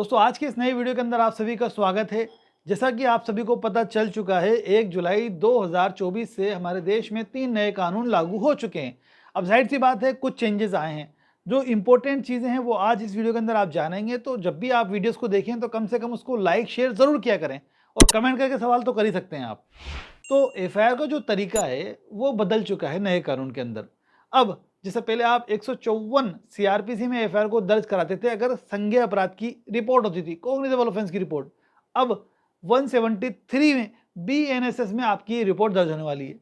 दोस्तों आज के इस नए वीडियो के अंदर आप सभी का स्वागत है। जैसा कि आप सभी को पता चल चुका है 1 जुलाई 2024 से हमारे देश में 3 नए कानून लागू हो चुके हैं। अब जाहिर सी बात है कुछ चेंजेस आए हैं। जो इंपॉर्टेंट चीज़ें हैं वो आज इस वीडियो के अंदर आप जानेंगे। तो जब भी आप वीडियोस को देखें तो कम से कम उसको लाइक शेयर ज़रूर किया करें और कमेंट करके सवाल तो कर ही सकते हैं आप। तो एफआईआर का जो तरीका है वो बदल चुका है नए कानून के अंदर। अब जैसे पहले आप 154 सीआरपीसी में एफआईआर को दर्ज कराते थे अगर संज्ञेय अपराध की रिपोर्ट होती थी, कॉग्निजेबल ऑफेंस की रिपोर्ट। अब 173 में बीएनएसएस में आपकी रिपोर्ट दर्ज होने वाली है।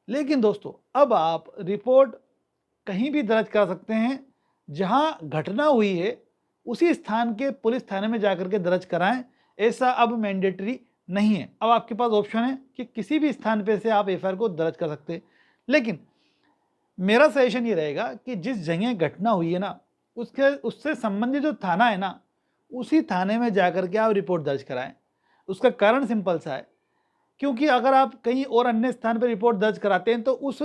लेकिन दोस्तों अब आप रिपोर्ट कहीं भी दर्ज करा सकते हैं, जहां घटना हुई है उसी स्थान के पुलिस थाने में जाकर के दर्ज कराएं। ऐसा अब मैंडेटरी नहीं है। अब आपके पास ऑप्शन है कि किसी भी स्थान पे से आप एफआईआर को दर्ज कर सकते हैं। लेकिन मेरा सजेशन ये रहेगा कि जिस जगह घटना हुई है ना, उससे संबंधित जो थाना है ना, उसी थाने में जाकर के आप रिपोर्ट दर्ज कराएं। उसका कारण सिंपल सा है, क्योंकि अगर आप कहीं और अन्य स्थान पर रिपोर्ट दर्ज कराते हैं तो उस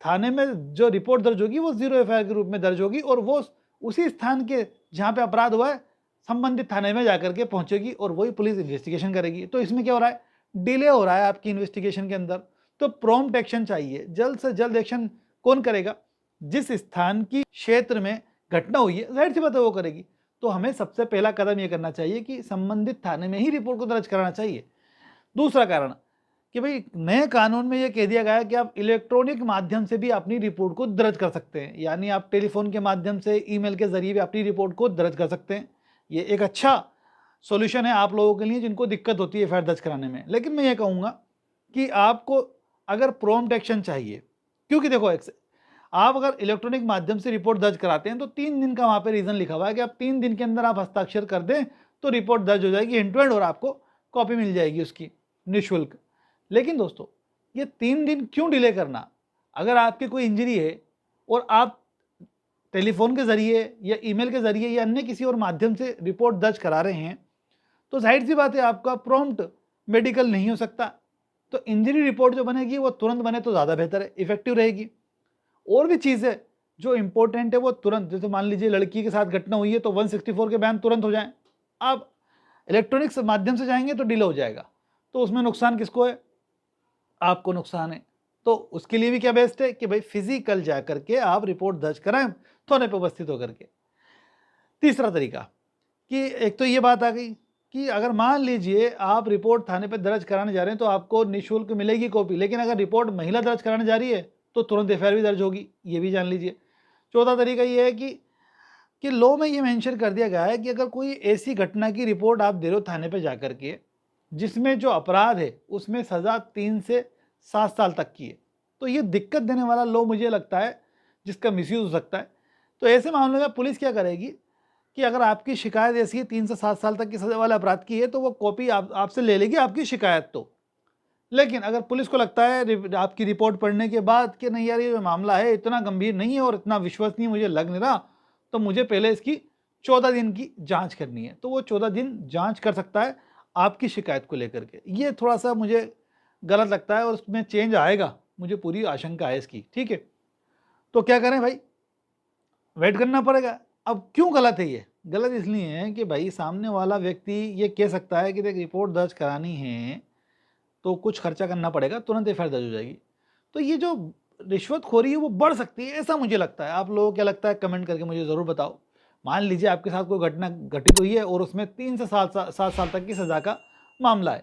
थाने में जो रिपोर्ट दर्ज होगी वो 0 एफआईआर के रूप में दर्ज होगी और वो उसी स्थान के जहाँ पे अपराध हुआ है संबंधित थाने में जाकर के पहुंचेगी और वही पुलिस इन्वेस्टिगेशन करेगी। तो इसमें क्या हो रहा है, डिले हो रहा है आपकी इन्वेस्टिगेशन के अंदर। तो प्रॉम्प्ट एक्शन चाहिए, जल्द से जल्द एक्शन कौन करेगा? जिस स्थान की क्षेत्र में घटना हुई है, जाहिर सी बात है वो करेगी। तो हमें सबसे पहला कदम ये करना चाहिए कि संबंधित थाने में ही रिपोर्ट को दर्ज कराना चाहिए। दूसरा कारण कि भाई नए कानून में ये कह दिया गया है कि आप इलेक्ट्रॉनिक माध्यम से भी अपनी रिपोर्ट को दर्ज कर सकते हैं, यानी आप टेलीफोन के माध्यम से, ईमेल के जरिए भी अपनी रिपोर्ट को दर्ज कर सकते हैं। ये एक अच्छा सॉल्यूशन है आप लोगों के लिए जिनको दिक्कत होती है एफआईआर दर्ज कराने में। लेकिन मैं ये कहूँगा कि आपको अगर प्रॉम्प्ट एक्शन चाहिए, क्योंकि देखो आप अगर इलेक्ट्रॉनिक माध्यम से रिपोर्ट दर्ज कराते हैं तो 3 दिन का वहाँ पे रीज़न लिखा हुआ है कि आप 3 दिन के अंदर आप हस्ताक्षर कर दें तो रिपोर्ट दर्ज हो जाएगी एंड टू एंड और आपको कॉपी मिल जाएगी उसकी निःशुल्क। लेकिन दोस्तों ये 3 दिन क्यों डिले करना? अगर आपकी कोई इंजरी है और आप टेलीफोन के ज़रिए या ईमेल के ज़रिए या अन्य किसी और माध्यम से रिपोर्ट दर्ज करा रहे हैं तो जाहिर सी बात है आपका प्रॉम्प्ट मेडिकल नहीं हो सकता। तो इंजरी रिपोर्ट जो बनेगी वो तुरंत बने तो ज़्यादा बेहतर है, इफेक्टिव रहेगी। और भी चीज़ें जो इंपॉर्टेंट है वो तुरंत, जैसे मान लीजिए लड़की के साथ घटना हुई है तो 164 के बयान तुरंत हो जाएं। आप इलेक्ट्रॉनिक्स माध्यम से जाएंगे तो डिले हो जाएगा, तो उसमें नुकसान किसको है? आपको नुकसान है। तो उसके लिए भी क्या बेस्ट है कि भाई फिजिकल जा करके आप रिपोर्ट दर्ज कराएं थाने पर उपस्थित होकर के। तीसरा तरीका कि एक तो ये बात आ गई कि अगर मान लीजिए आप रिपोर्ट थाने पर दर्ज कराने जा रहे हैं तो आपको निःशुल्क मिलेगी कॉपी, लेकिन अगर रिपोर्ट महिला दर्ज कराने जा रही है तो तुरंत एफआईआर भी दर्ज होगी, ये भी जान लीजिए। चौथा तरीका ये है कि लॉ में ये मेंशन कर दिया गया है कि अगर कोई ऐसी घटना की रिपोर्ट आप दे रहे हो थाने पे जाकर के जिसमें जो अपराध है उसमें सज़ा 3 से 7 साल तक की है, तो ये दिक्कत देने वाला लॉ मुझे लगता है जिसका मिसयूज़ हो सकता है। तो ऐसे मामले में पुलिस क्या करेगी कि अगर आपकी शिकायत ऐसी है 3 से 7 साल तक की सज़ा वाले अपराध की है तो वो कॉपी आपसे ले लेगी आपकी शिकायत तो। लेकिन अगर पुलिस को लगता है आपकी रिपोर्ट पढ़ने के बाद कि नहीं यार ये जो मामला है इतना गंभीर नहीं है और इतना विश्वसनीय मुझे लग नहीं रहा, तो मुझे पहले इसकी 14 दिन की जांच करनी है, तो वो 14 दिन जांच कर सकता है आपकी शिकायत को लेकर के। ये थोड़ा सा मुझे गलत लगता है और उसमें चेंज आएगा, मुझे पूरी आशंका है इसकी। ठीक है, तो क्या करें भाई, वेट करना पड़ेगा। अब क्यों गलत है ये? गलत इसलिए है कि भाई सामने वाला व्यक्ति ये कह सकता है कि देख रिपोर्ट दर्ज करानी है तो कुछ खर्चा करना पड़ेगा, तुरंत एफआईआर दर्ज हो जाएगी। तो ये जो रिश्वतखोरी है वो बढ़ सकती है, ऐसा मुझे लगता है। आप लोगों को क्या लगता है कमेंट करके मुझे ज़रूर बताओ। मान लीजिए आपके साथ कोई घटना घटित हुई है और उसमें 3 से 7 साल तक की सज़ा का मामला है,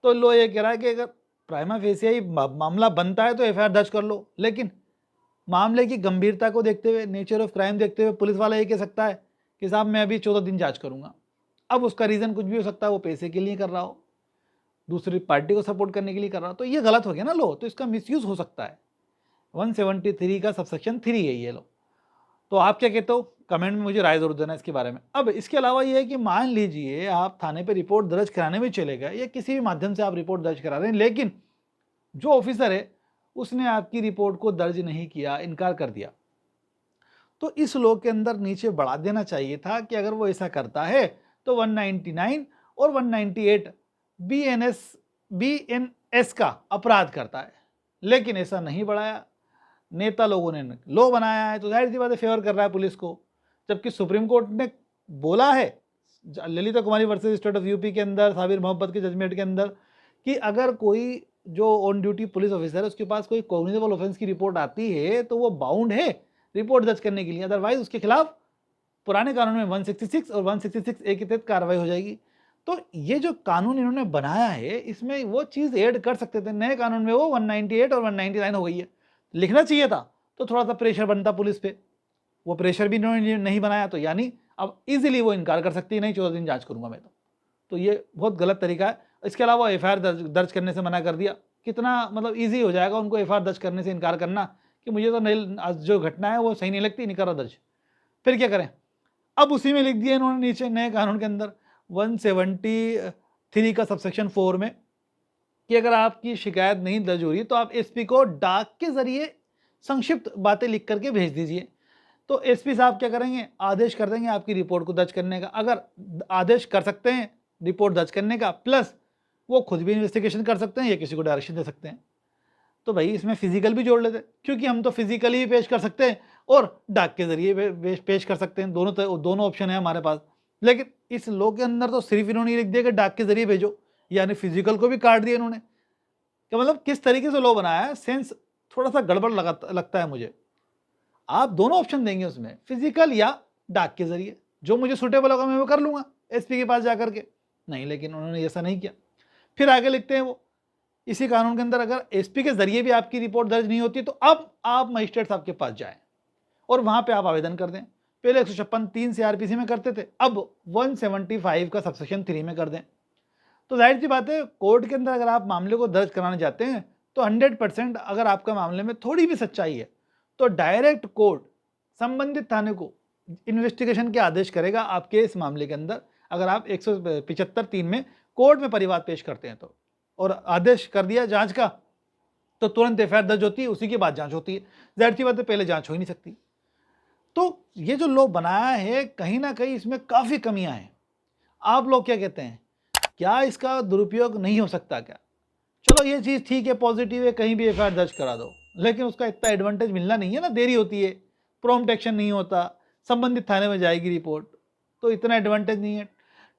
तो लो ये कह रहा है कि अगर प्राइमा फेसिया ही मामला बनता है तो एफआईआर दर्ज कर लो, लेकिन मामले की गंभीरता को देखते हुए, नेचर ऑफ क्राइम देखते हुए पुलिस वाला ये कह सकता है कि साहब मैं अभी 14 दिन जाँच करूँगा। अब उसका रीज़न कुछ भी हो सकता है, वो पैसे के लिए कर रहा हो, दूसरी पार्टी को सपोर्ट करने के लिए कर रहा हो, तो ये गलत हो गया ना लो, तो इसका मिसयूज हो सकता है। 173 का सबसेक्शन 3 है ये लो। तो आप क्या कहते हो कमेंट में मुझे राय जरूर देना इसके बारे में। अब इसके अलावा ये है कि मान लीजिए आप थाने पे रिपोर्ट दर्ज कराने में चले गए या किसी भी माध्यम से आप रिपोर्ट दर्ज करा रहे हैं, लेकिन जो ऑफिसर है उसने आपकी रिपोर्ट को दर्ज नहीं किया, इनकार कर दिया, तो इस लॉ के अंदर नीचे बढ़ा देना चाहिए था कि अगर वो ऐसा करता है तो 199 और 198 बीएनएस का अपराध करता है। लेकिन ऐसा नहीं बढ़ाया, नेता लोगों ने लॉ बनाया है तो जाहिर सी बात है फेवर कर रहा है पुलिस को, जबकि सुप्रीम कोर्ट ने बोला है ललिता कुमारी वर्सेस स्टेट ऑफ यूपी के अंदर साबिर मोहब्बत के जजमेंट के अंदर कि अगर कोई जो ऑन ड्यूटी पुलिस ऑफिसर है उसके पास कोई कॉग्निजेबल ऑफेंस की रिपोर्ट आती है तो वो बाउंड है रिपोर्ट दर्ज करने के लिए, अदरवाइज उसके खिलाफ पुराने कानून में 166 और 166 ए के तहत कार्रवाई हो जाएगी। तो ये जो कानून इन्होंने बनाया है इसमें वो चीज़ ऐड कर सकते थे, नए कानून में वो 198 और 199 हो गई है। लिखना चाहिए था तो थोड़ा सा प्रेशर बनता पुलिस पे, वो प्रेशर भी इन्होंने नहीं बनाया, तो यानी अब इजीली वो इनकार कर सकती है, नहीं 14 दिन जांच करूंगा मैं तो ये बहुत गलत तरीका है। इसके अलावा एफआईआर दर्ज करने से मना कर दिया, कितना मतलब ईजी हो जाएगा उनको एफआईआर दर्ज करने से इनकार करना कि मुझे तो नहीं, आज जो घटना है वो सही नहीं लगती, नहीं करा दर्ज। फिर क्या करें, अब उसी में लिख दिया इन्होंने नीचे नए कानून के अंदर 173 का सबसेक्शन 4 में कि अगर आपकी शिकायत नहीं दर्ज हो रही तो आप एसपी को डाक के जरिए संक्षिप्त बातें लिख करके भेज दीजिए। तो एसपी साहब क्या करेंगे, आदेश कर देंगे आपकी रिपोर्ट को दर्ज करने का। अगर आदेश कर सकते हैं रिपोर्ट दर्ज करने का, प्लस वो खुद भी इन्वेस्टिगेशन कर सकते हैं या किसी को डायरेक्शन दे सकते हैं। तो भाई इसमें फिजिकल भी जोड़ लेते, क्योंकि हम तो फिजिकली भी पेश कर सकते हैं और डाक के जरिए पेश कर सकते हैं, दोनों ऑप्शन है हमारे पास। लेकिन इस लॉ के अंदर तो सिर्फ इन्होंने लिख दिया कि डाक के जरिए भेजो, यानी फिजिकल को भी काट दिया इन्होंने। कि मतलब किस तरीके से लॉ बनाया है, सेंस थोड़ा सा गड़बड़ लगता है मुझे। आप दोनों ऑप्शन देंगे उसमें, फिजिकल या डाक के जरिए, जो मुझे सुटेबल होगा मैं वो कर लूंगा एसपी के पास जाकर के। नहीं, लेकिन उन्होंने ऐसा नहीं किया। फिर आगे लिखते हैं वो इसी कानून के अंदर, अगर एसपी के जरिए भी आपकी रिपोर्ट दर्ज नहीं होती तो अब आप मजिस्ट्रेट साहब के पास जाएं और वहां पे आप आवेदन कर दें। पहले 156(3) सीआरपीसी में करते थे, अब 175 का सबसेक्शन 3 में कर दें। तो जाहिर सी बात है कोर्ट के अंदर अगर आप मामले को दर्ज कराने जाते हैं तो 100% अगर आपका मामले में थोड़ी भी सच्चाई है तो डायरेक्ट कोर्ट संबंधित थाने को इन्वेस्टिगेशन के आदेश करेगा आपके इस मामले के अंदर, अगर आप 175(3) में कोर्ट में परिवाद पेश करते हैं तो, और आदेश कर दिया जांच का तो तुरंत एफआईआर दर्ज होती है, उसी के बाद जांच होती है। जाहिर सी बात है पहले जांच हो ही नहीं सकती। तो ये जो लॉ बनाया है कहीं ना कहीं इसमें काफ़ी कमियां हैं। आप लोग क्या कहते हैं, क्या इसका दुरुपयोग नहीं हो सकता क्या? चलो ये चीज़ ठीक है, पॉजिटिव है, कहीं भी एफआईआर दर्ज करा दो, लेकिन उसका इतना एडवांटेज मिलना नहीं है ना, देरी होती है, प्रॉम्प्ट एक्शन नहीं होता, संबंधित थाने में जाएगी रिपोर्ट, तो इतना एडवांटेज नहीं है।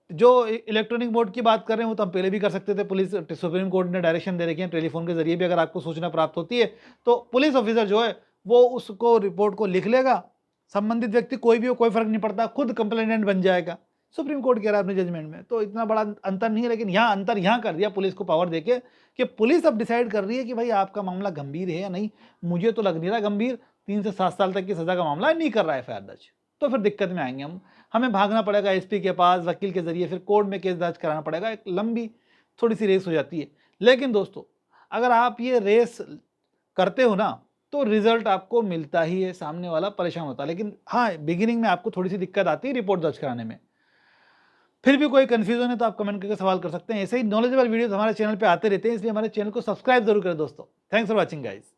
जो इलेक्ट्रॉनिक मोड की बात कर रहे हैं वो तो हम पहले भी कर सकते थे, पुलिस सुप्रीम कोर्ट ने डायरेक्शन दे रखी है, टेलीफोन के जरिए भी अगर आपको सूचना प्राप्त होती है तो पुलिस ऑफिसर जो है वो उसको रिपोर्ट को लिख लेगा, संबंधित व्यक्ति कोई भी हो कोई फर्क नहीं पड़ता, खुद कंप्लेनेंट बन जाएगा। सुप्रीम कोर्ट कह रहा है अपने जजमेंट में, तो इतना बड़ा अंतर नहीं है। लेकिन यहाँ अंतर यहाँ कर दिया पुलिस को पावर देके कि पुलिस अब डिसाइड कर रही है कि भाई आपका मामला गंभीर है या नहीं। मुझे तो लग नहीं रहा गंभीर, 3 से 7 साल तक की सजा का मामला नहीं कर रहा है एफआईआर दर्ज, तो फिर दिक्कत में आएंगे हम। हमें भागना पड़ेगा एसपी के पास वकील के जरिए, फिर कोर्ट में केस दर्ज कराना पड़ेगा, एक लंबी थोड़ी सी रेस हो जाती है। लेकिन दोस्तों अगर आप ये रेस करते हो ना तो रिजल्ट आपको मिलता ही है, सामने वाला परेशान होता है। लेकिन हाँ, बिगिनिंग में आपको थोड़ी सी दिक्कत आती है रिपोर्ट दर्ज कराने में। फिर भी कोई कंफ्यूजन है तो आप कमेंट करके सवाल कर सकते हैं। ऐसे ही नॉलेजेबल वीडियोस हमारे चैनल पे आते रहते हैं, इसलिए हमारे चैनल को सब्सक्राइब जरूर करें दोस्तों। Thanks for watching guys.